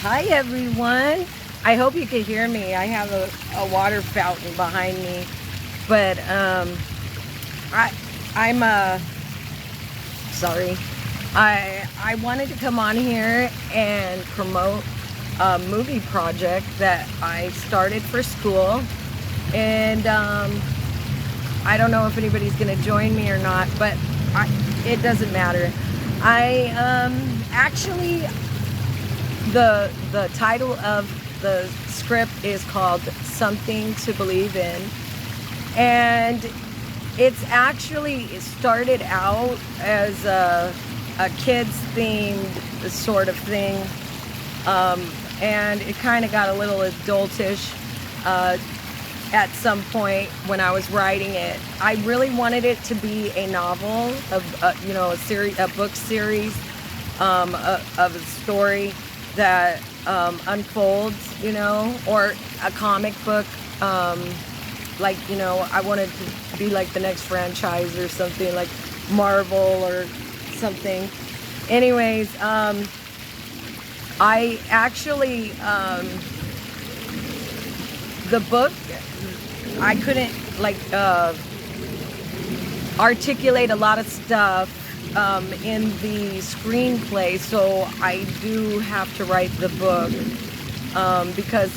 Hi everyone. I hope you can hear me. I have a water fountain behind me, but I'm sorry. I wanted to come on here and promote a movie project that I started for school, and I don't know if anybody's going to join me or not, but it doesn't matter. I actually the title of the script is called Something to Believe In, and it's actually started out as a kids themed sort of thing, and it kind of got a little adultish at some point when I was writing it. I really wanted it to be a novel of a book series of a story that unfolds, or a comic book. I wanted to be like the next franchise or something, like Marvel or something. Anyways, I actually, the book, I couldn't articulate a lot of stuff in the screenplay, so I do have to write the book, because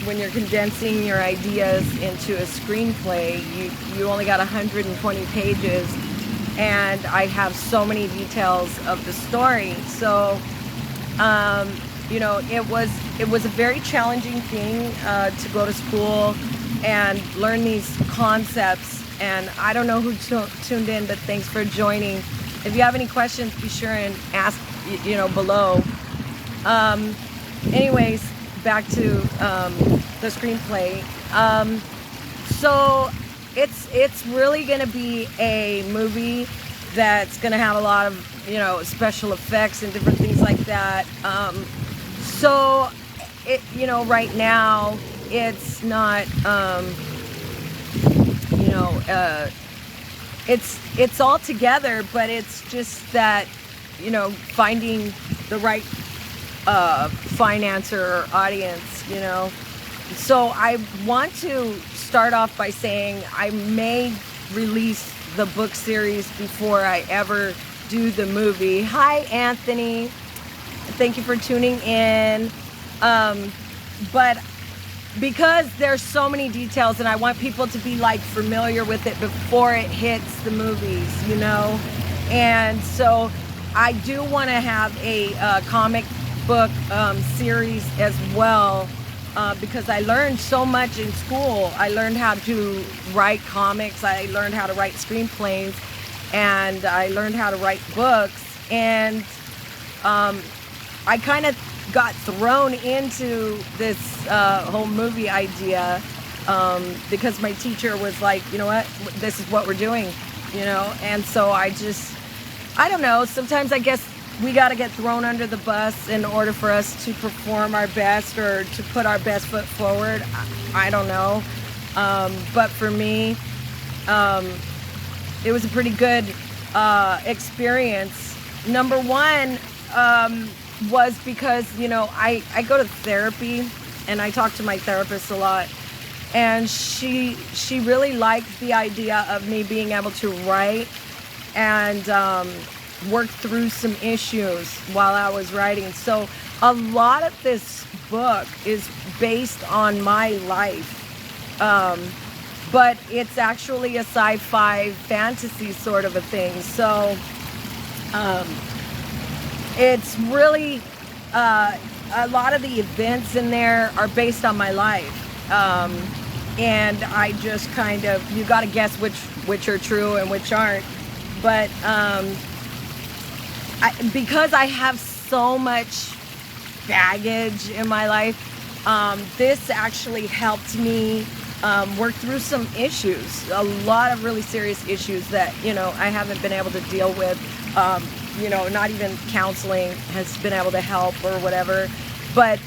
when you're condensing your ideas into a screenplay, you only got 120 pages, and I have so many details of the story. So it was a very challenging thing to go to school and learn these concepts. And I don't know who tuned in, but thanks for joining. If you have any questions, be sure and ask, below. Anyways, back to the screenplay. So it's really going to be a movie that's going to have a lot of, special effects and different things like that. So right now it's not, it's all together, but it's just that, finding the right financer or audience, So I want to start off by saying I may release the book series before I ever do the movie. Hi, Anthony. Thank you for tuning in. But because there's so many details, and I want people to be familiar with it before it hits the movies, and so I do want to have a comic book series as well, because I learned so much in school. I learned how to write comics, I learned how to write screenplays, and I learned how to write books, and I kind of got thrown into this whole movie idea because my teacher was like, you know what, this is what we're doing, and so I don't know, sometimes I guess we got to get thrown under the bus in order for us to perform our best or to put our best foot forward. I don't know, but for me, it was a pretty good experience. Number one, was because I go to therapy, and I talk to my therapist a lot, and she really liked the idea of me being able to write and work through some issues while I was writing. So a lot of this book is based on my life, but it's actually a sci-fi fantasy sort of a thing. So it's really a lot of the events in there are based on my life, and I just kind of, you got to guess which are true and which aren't. But because I have so much baggage in my life, this actually helped me work through some issues, a lot of really serious issues that I haven't been able to deal with. Not even counseling has been able to help or whatever, but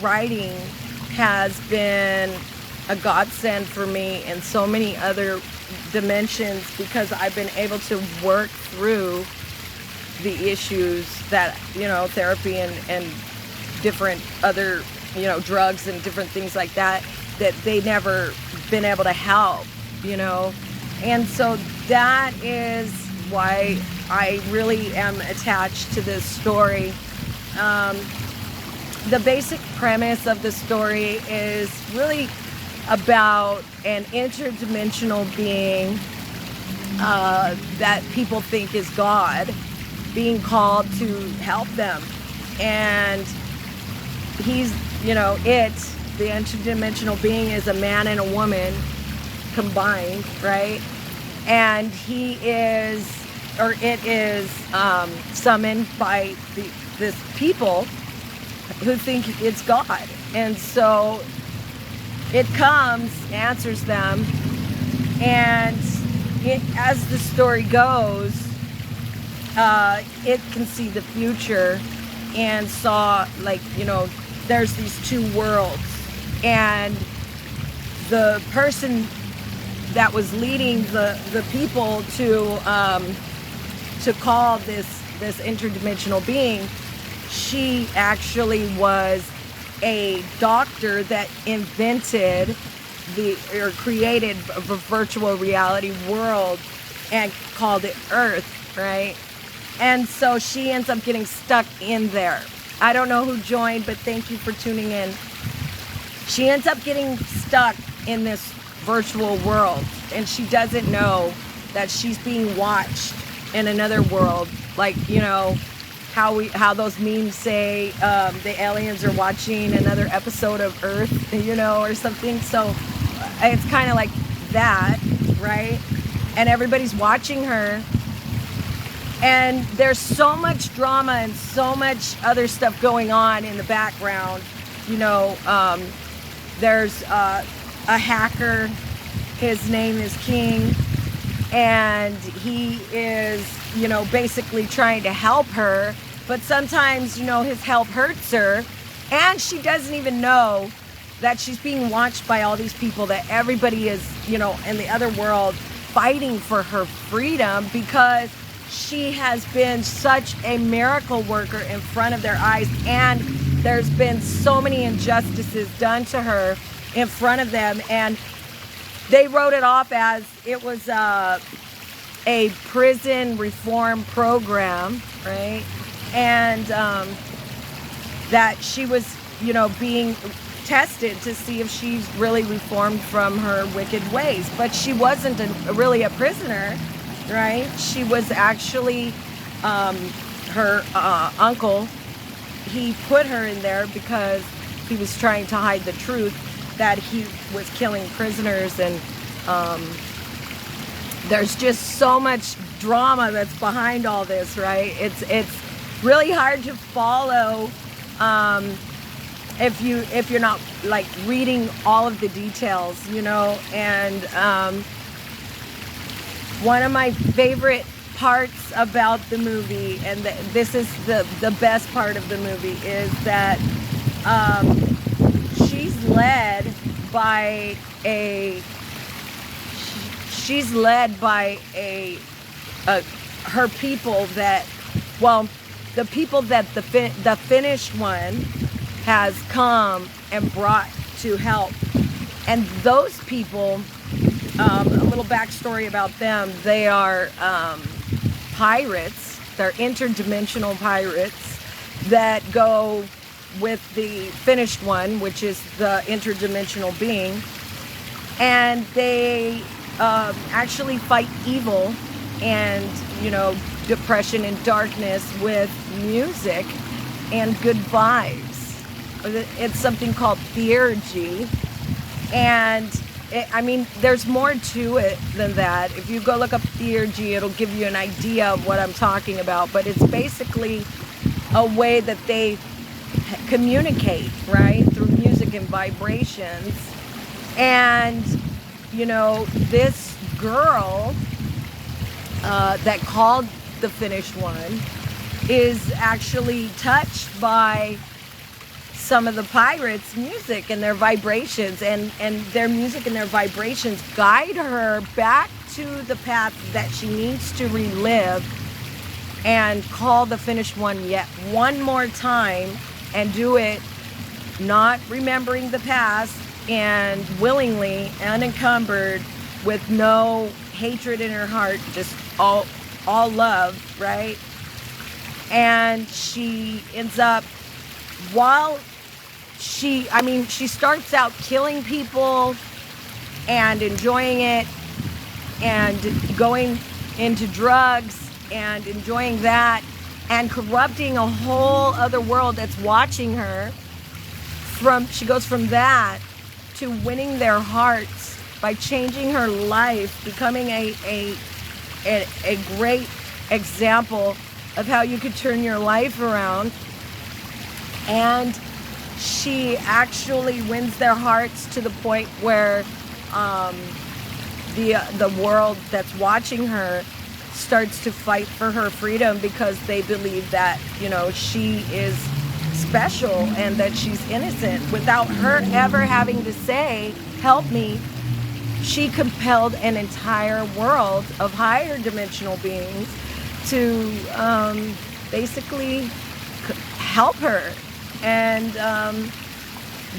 writing has been a godsend for me in so many other dimensions, because I've been able to work through the issues that therapy and different other, drugs and different things like that they never been able to help, And so that is why I really am attached to this story. The basic premise of the story is really about an interdimensional being that people think is God being called to help them. And he's, the interdimensional being is a man and a woman combined, right? And it is summoned by this people who think it's God. And so it comes, answers them, and as the story goes, it can see the future and saw, there's these two worlds. And the person that was leading the people to call this interdimensional being, she actually was a doctor that invented created a virtual reality world and called it Earth, right? And so she ends up getting stuck in there. I don't know who joined, but thank you for tuning in. She ends up getting stuck in this virtual world, and she doesn't know that she's being watched in another world. Like, how those memes say the aliens are watching another episode of Earth, or something. So it's kind of like that, right? And everybody's watching her. And there's so much drama and so much other stuff going on in the background. There's a hacker. His name is King. And he is, basically trying to help her. But sometimes, his help hurts her. And she doesn't even know that she's being watched by all these people, that everybody is, in the other world fighting for her freedom, because she has been such a miracle worker in front of their eyes, and there's been so many injustices done to her in front of them, and they wrote it off as it was a prison reform program, right? And that she was, being tested to see if she's really reformed from her wicked ways. But she wasn't really a prisoner, right? She was actually her uncle. He put her in there because he was trying to hide the truth that he was killing prisoners, and there's just so much drama that's behind all this, right? It's really hard to follow if you're not like reading all of the details, and one of my favorite parts about the movie, and this is the best part of the movie, is that she's led by her people that, the people that the finished one has come and brought to help. And those people, a little backstory about them, they are pirates. They're interdimensional pirates that go with the finished one, which is the interdimensional being. And they actually fight evil and, depression and darkness with music and good vibes. It's something called theurgy. And there's more to it than that. If you go look up theurgy, it'll give you an idea of what I'm talking about. But it's basically a way that they communicate, right, through music and vibrations. And, this girl that called the finished one is actually touched by some of the pirates' music and their vibrations, and their music and their vibrations guide her back to the path that she needs to relive and call the finished one yet one more time and do it not remembering the past and willingly, unencumbered, with no hatred in her heart, just all love, right? And she ends up, while she starts out killing people and enjoying it and going into drugs and enjoying that and corrupting a whole other world that's watching her. She goes from that to winning their hearts by changing her life, becoming a great example of how you could turn your life around. And she actually wins their hearts to the point where the world that's watching her starts to fight for her freedom, because they believe that, she is special and that she's innocent. Without her ever having to say, help me, she compelled an entire world of higher dimensional beings to basically help her. And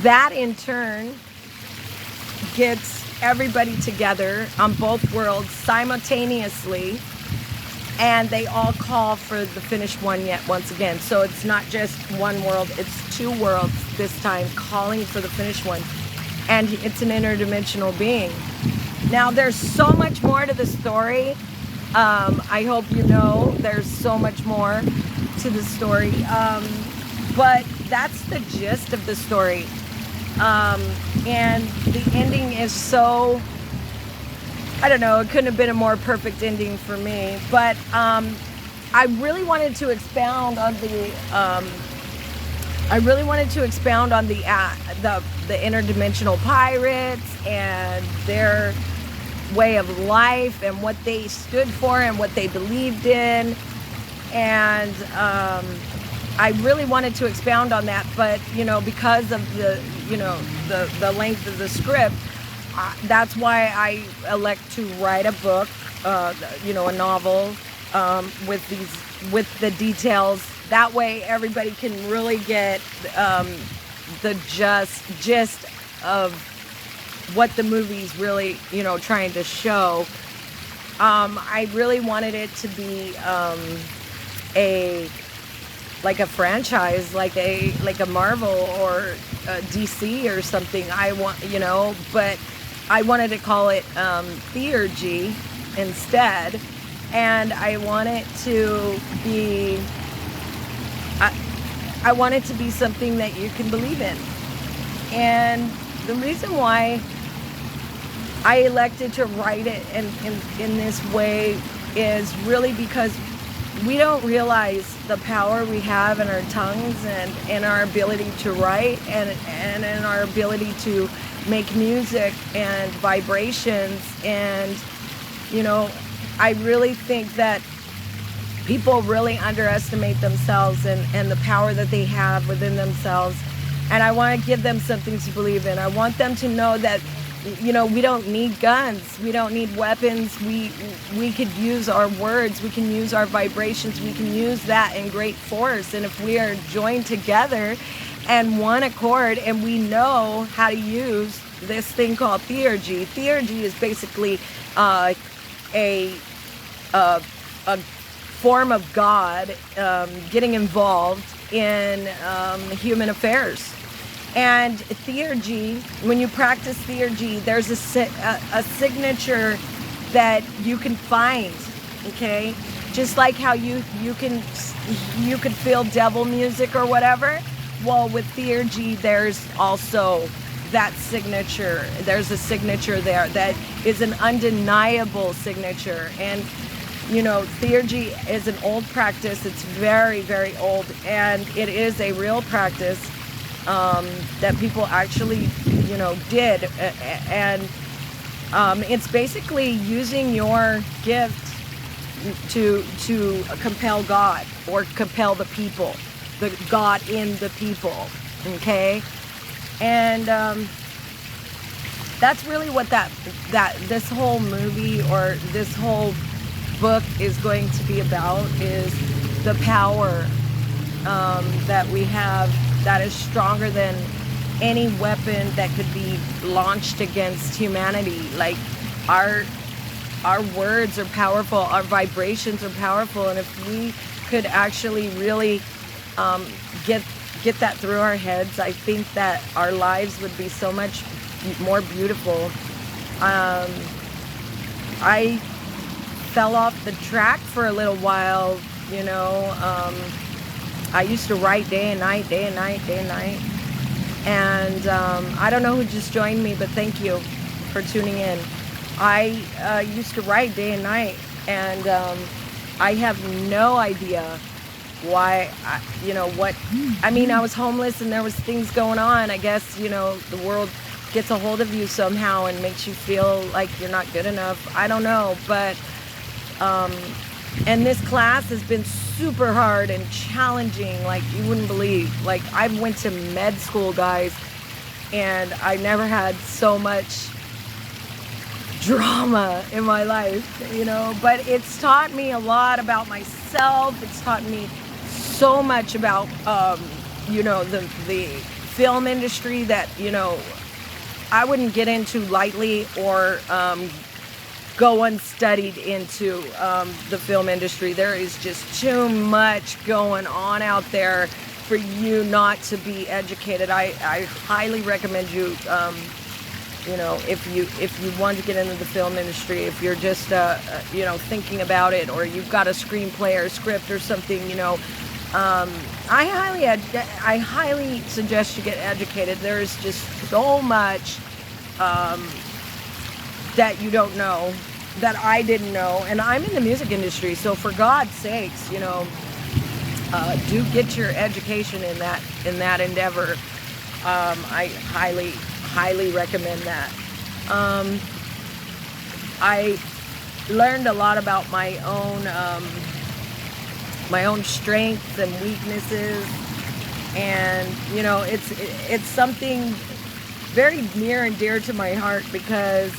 that in turn gets everybody together on both worlds simultaneously, and they all call for the finished one yet once again. So it's not just one world, it's two worlds this time calling for the finished one. And it's an interdimensional being. Now there's so much more to the story. I hope you know there's so much more to the story. But that's the gist of the story. And the ending is so, I don't know, it couldn't have been a more perfect ending for me. But I really wanted to expound on the interdimensional pirates and their way of life and what they stood for and what they believed in. And I really wanted to expound on that, but because of the length of the script, that's why I elect to write a book, a novel, with the details. That way, everybody can really get the gist of what the movie's really, trying to show. I really wanted it to be like a franchise, like a Marvel or a DC or something. But I wanted to call it Theurgy instead, and I want it to be something that you can believe in. And the reason why I elected to write it in this way is really because we don't realize the power we have in our tongues and in our ability to write and in our ability to make music and vibrations. And I really think that people really underestimate themselves and the power that they have within themselves. And I want to give them something to believe in. I want them to know that we don't need guns, we don't need weapons. We could use our words, we can use our vibrations, we can use that in great force. And if we are joined together and one accord, and we know how to use this thing called Theurgy. Theurgy is basically a form of God getting involved in human affairs. And Theurgy, when you practice Theurgy, there's a signature that you can find, okay? Just like how you could feel devil music or whatever. Well, with Theurgy, there's also that signature. There's a signature there that is an undeniable signature. And Theurgy is an old practice. It's very, very old, and it is a real practice that people actually, did. And it's basically using your gift to compel God, or compel the people, the God in the people, okay? And that's really what that this whole movie or this whole book is going to be about, is the power that we have that is stronger than any weapon that could be launched against humanity. Like our words are powerful, our vibrations are powerful, and if we could actually really get that through our heads, I think that our lives would be so much more beautiful. I fell off the track for a little while, you know. I used to write day and night, day and night, day and night. And I don't know who just joined me, but thank you for tuning in. I used to write day and night, and I have no idea why, I mean, I was homeless and there was things going on. I guess, you know, the world gets a hold of you somehow and makes you feel like you're not good enough. I don't know, but and this class has been super hard and challenging, like you wouldn't believe. Like I went to med school, guys, and I never had so much drama in my life, you know, but it's taught me a lot about myself. It's taught me so much about, you know, the film industry that, you know, I wouldn't get into lightly or go unstudied into the film industry. There is just too much going on out there for you not to be educated. I highly recommend you, you know, if you want to get into the film industry, if you're just, you know, thinking about it, or you've got a screenplay or a script or something, you know, I highly suggest you get educated. There's just so much that you don't know, that I didn't know, and I'm in the music industry, so for God's sakes, you know, do get your education in that endeavor. I highly recommend that. I learned a lot about my own strengths and weaknesses, and you know, it's something very near and dear to my heart, because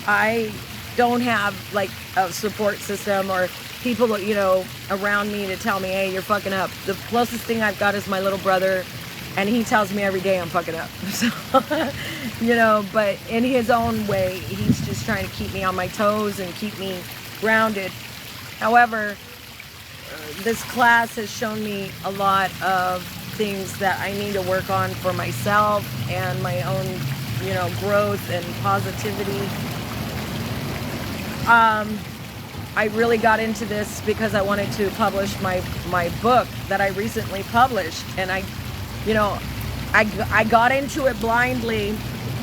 I don't have like a support system or people, you know, around me to tell me, hey, you're fucking up. The closest thing I've got is my little brother, and he tells me every day I'm fucking up. So, you know, but in his own way, he's just trying to keep me on my toes and keep me grounded. However, this class has shown me a lot of things that I need to work on for myself and my own, you know, growth and positivity. I really got into this because I wanted to publish my book that I recently published, and I got into it blindly,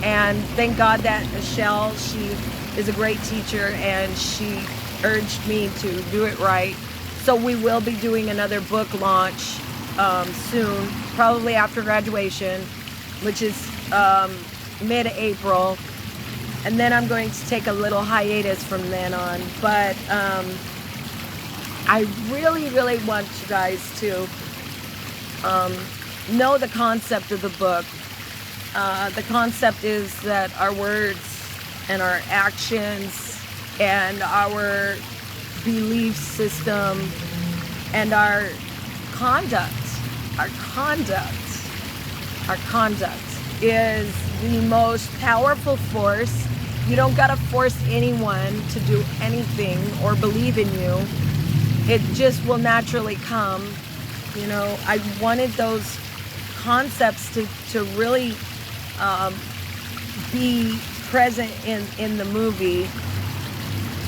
and thank God that Michelle, she is a great teacher, and she urged me to do it right. So we will be doing another book launch soon, probably after graduation, which is mid-April. And then I'm going to take a little hiatus from then on. But I really, really want you guys to know the concept of the book. The concept is that our words and our actions and our belief system and our conduct is the most powerful force. You don't gotta force anyone to do anything or believe in you. It just will naturally come. You know, I wanted those concepts to really be present in the movie.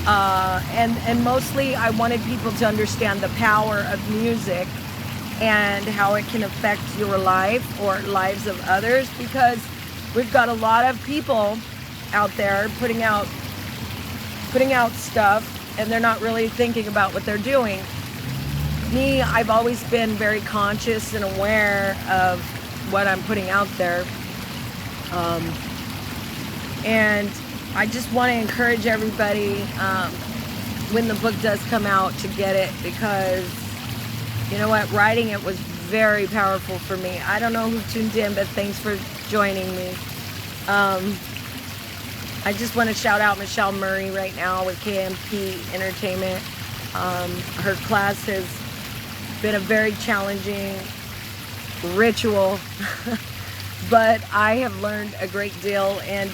And mostly I wanted people to understand the power of music and how it can affect your life or lives of others, because we've got a lot of people out there putting out stuff, and they're not really thinking about what they're doing. Me, I've always been very conscious and aware of what I'm putting out there. And I just want to encourage everybody, when the book does come out, to get it, because you know what, writing it was very powerful for me. I don't know who tuned in, but thanks for joining me. I just want to shout out Michelle Murray right now with KMP Entertainment. Her class has been a very challenging ritual. But I have learned a great deal, and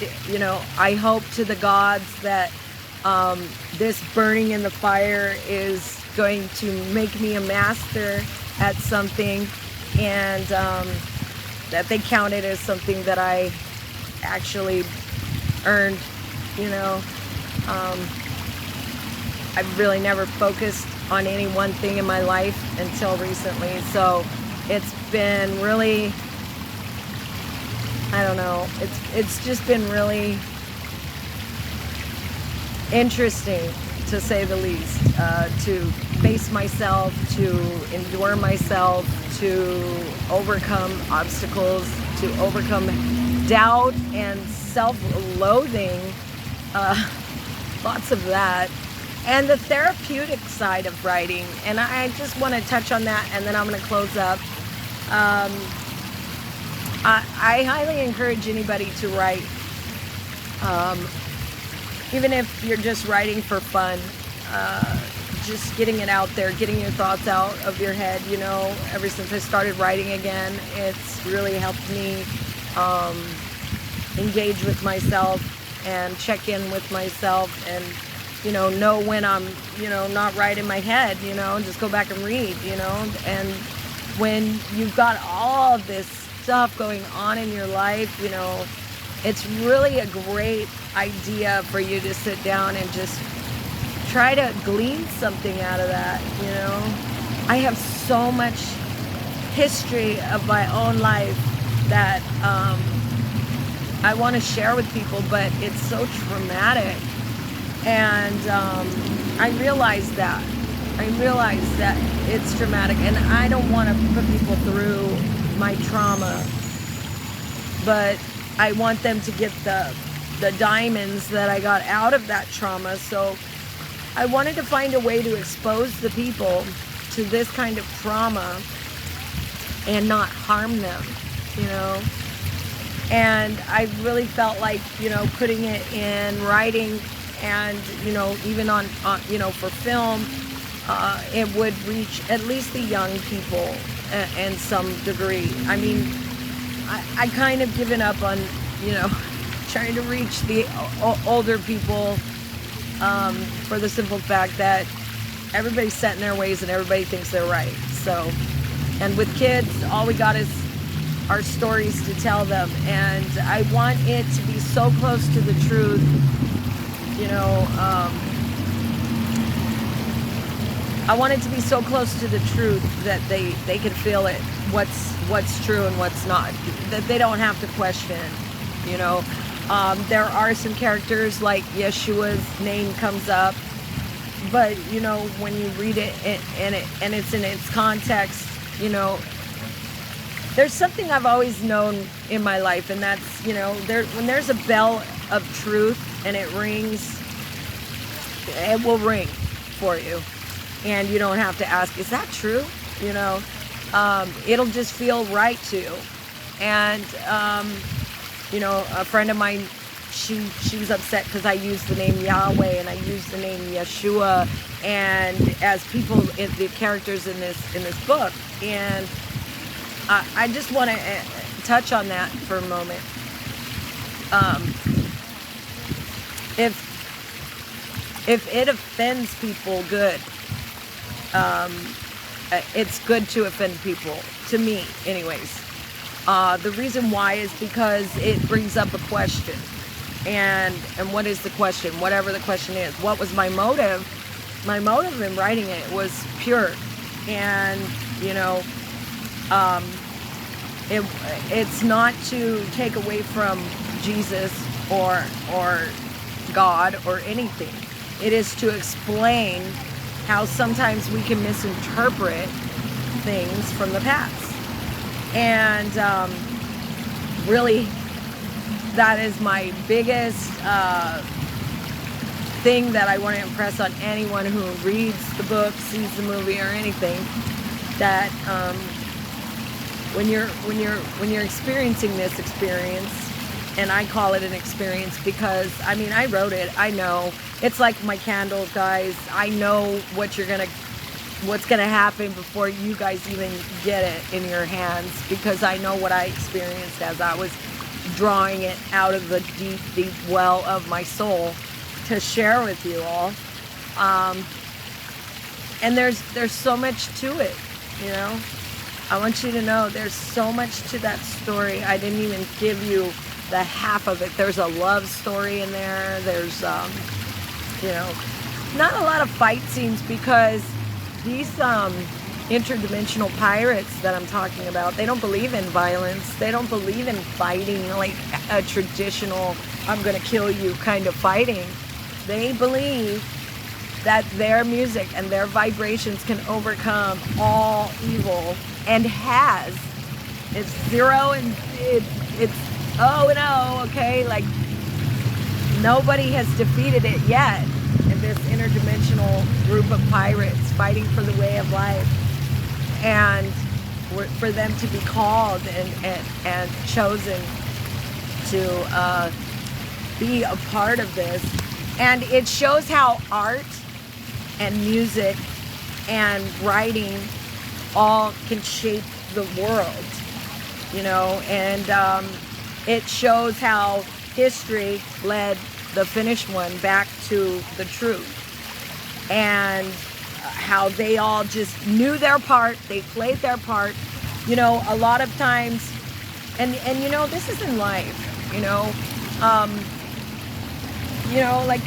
I hope to the gods that this burning in the fire is going to make me a master at something, and that they count it as something that I actually earned. I've really never focused on any one thing in my life until recently, so it's been really, I don't know, it's just been really interesting, to say the least, to face myself, to endure myself, to overcome obstacles, to overcome doubt and self-loathing, lots of that, and the therapeutic side of writing. And I just want to touch on that, and then I'm going to close up. I highly encourage anybody to write, even if you're just writing for fun, just getting it out there, getting your thoughts out of your head. Ever since I started writing again, it's really helped me engage with myself and check in with myself, and know when I'm not right in my head, just go back and read, and when you've got all of this stuff going on in your life, it's really a great idea for you to sit down and just try to glean something out of that. I have so much history of my own life that I want to share with people, but it's so traumatic, and I realize that it's traumatic, and I don't want to put people through my trauma, but I want them to get the diamonds that I got out of that trauma. So I wanted to find a way to expose the people to this kind of trauma and not harm them, and I really felt like, putting it in writing and, even on for film, it would reach at least the young people in some degree. I mean, I kind of given up on, trying to reach the older people, for the simple fact that everybody's set in their ways and everybody thinks they're right. So, and with kids, all we got is our stories to tell them, and I want it to be so close to the truth, I want it to be so close to the truth that they can feel it, what's true and what's not, that they don't have to question. There are some characters like Yeshua's name comes up, but when you read it and it's in its context, there's something I've always known in my life, and that's when there's a bell of truth and it rings, it will ring for you. And you don't have to ask, is that true? It'll just feel right to you. And, a friend of mine, she was upset because I used the name Yahweh and I used the name Yeshua, and as people, the characters in this book. And I just want to touch on that for a moment. If it offends people, good. It's good to offend people, to me anyways. The reason why is because it brings up a question, and what is the question? Whatever the question is, what was my motive? My motive in writing it was pure, and it's not to take away from Jesus or God or anything. It is to explain how sometimes we can misinterpret things from the past. And really, that is my biggest thing that I want to impress on anyone who reads the book, sees the movie, or anything. That when you're experiencing this experience, and I call it an experience because I wrote it. I know it's like my candle, guys. I know what you're gonna what's going to happen before you guys even get it in your hands, because I know what I experienced as I was drawing it out of the deep, deep well of my soul to share with you all. And there's so much to it, you know. I want you to know there's so much to that story. I didn't even give you the half of it. There's a love story in there. There's, you know, not a lot of fight scenes, because these interdimensional pirates that I'm talking about, they don't believe in violence. They don't believe in fighting like a traditional, I'm gonna kill you kind of fighting. They believe that their music and their vibrations can overcome all evil, and has. It's zero and it's O and O, okay? Like, nobody has defeated it yet in this interdimensional group of pirates fighting for the way of life. And for them to be called and chosen to be a part of this. And it shows how art and music and writing all can shape the world, you know, and it shows how history led the finished one back to the truth, and how they all just knew their part, they played their part, you know. A lot of times, and you know, this is in life, you know, like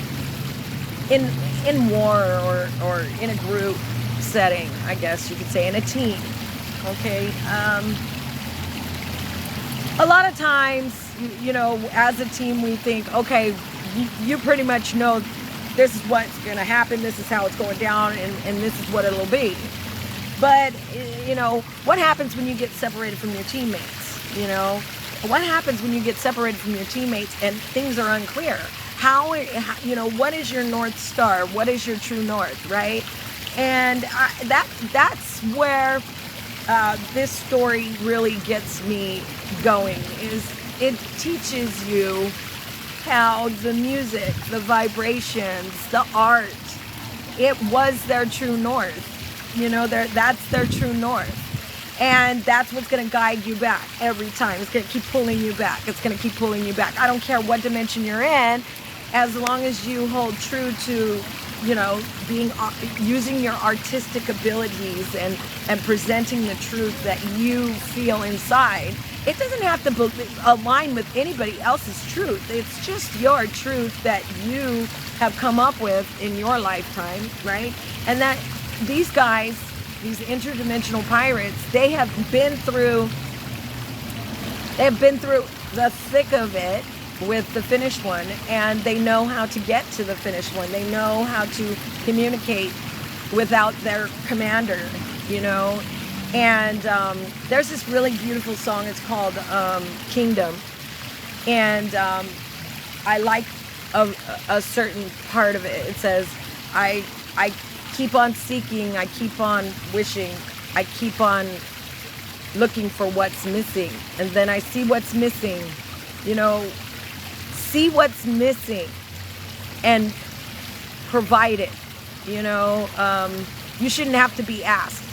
in war or in a group setting, I guess you could say, in a team, okay. A lot of times, you know, as a team, we think, okay, you pretty much know this is what's going to happen, this is how it's going down, and this is what it'll be. But, you know, what happens when you get separated from your teammates? You know, what happens when you get separated from your teammates and things are unclear? How, you know, what is your North Star? What is your true north, right? And that's where this story really gets me going, is it teaches you how the music, the vibrations, the art, it was their true north. You know, that's their true north. And that's what's going to guide you back every time. It's going to keep pulling you back. It's going to keep pulling you back. I don't care what dimension you're in, as long as you hold true to, you know, using your artistic abilities and presenting the truth that you feel inside. It doesn't have to align with anybody else's truth. It's just your truth that you have come up with in your lifetime, right? And that these guys, these interdimensional pirates, they have been through the thick of it with the finished one, and they know how to get to the finished one. They know how to communicate without their commander, you know. And there's this really beautiful song. It's called Kingdom, and I like a certain part of it. It says, I keep on seeking, I keep on wishing, I keep on looking for what's missing, and then I see what's missing, you know. See what's missing and provide it, you know. You shouldn't have to be asked.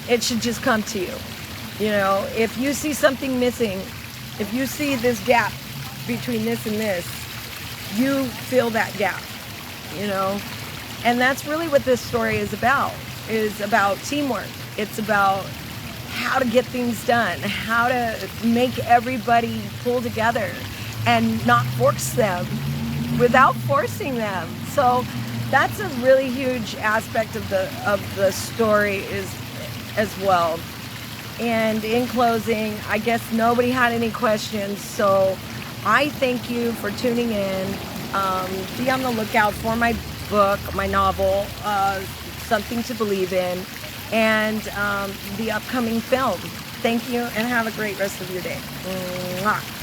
It should just come to you. You know, if you see something missing, if you see this gap between this and this, you fill that gap, you know. And that's really what this story is about teamwork. It's about how to get things done, how to make everybody pull together and not force them without forcing them. So that's a really huge aspect of the story is as well. And in closing, I guess nobody had any questions, so I thank you for tuning in. Be on the lookout for my book, my novel, Something to Believe In, and the upcoming film. Thank you, and have a great rest of your day. Mwah.